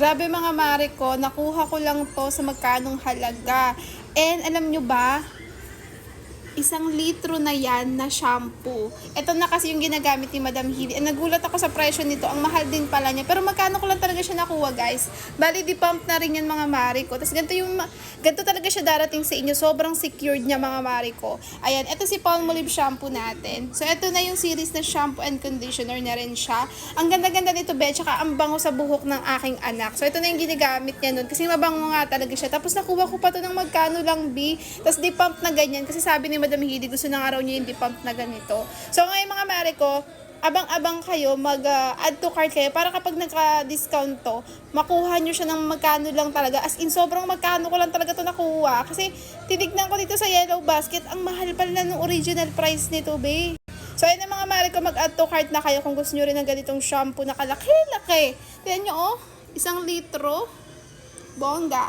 Grabe mga mare ko, nakuha ko lang to sa magkanong halaga. And alam nyo ba, 1 litro na yan na shampoo. Ito na kasi yung ginagamit ni Madam Hili. And nagulat ako sa presyo nito. Ang mahal din pala niya. Pero magkano ko lang talaga siya nakuha, guys. Bali, di-pump na rin yan mga mare ko. Tapos ganito talaga siya darating sa inyo. Sobrang secured niya mga mare ko. Ayan, ito si Palmolive shampoo natin. So, ito na yung series na shampoo and conditioner na rin siya. Ang ganda-ganda nito, be. Tsaka ang bango sa buhok ng aking anak. So, ito na yung ginagamit niya nun. Kasi mabango nga talaga siya. Tapos nakuha ko pa to ng magkano lang, B. Tapos di-pump na ganyan. Kasi sabi ni Madam Hidi, gusto na nga raw niya yung di-pump na ganito. So, ngayon mga mare ko, abang-abang kayo, mag-add to cart kayo para kapag nagka-discount to, makuha nyo siya ng magkano lang talaga. As in, sobrang magkano ko lang talaga to nakuha. Kasi, tinignan ko dito sa Yellow Basket, ang mahal pala ng original price nito, be. So, ayun na mga mare ko, mag-add to cart na kayo kung gusto nyo rin ng ganitong shampoo na kalaki-laki. Tignan nyo, 1 litro. Bongga.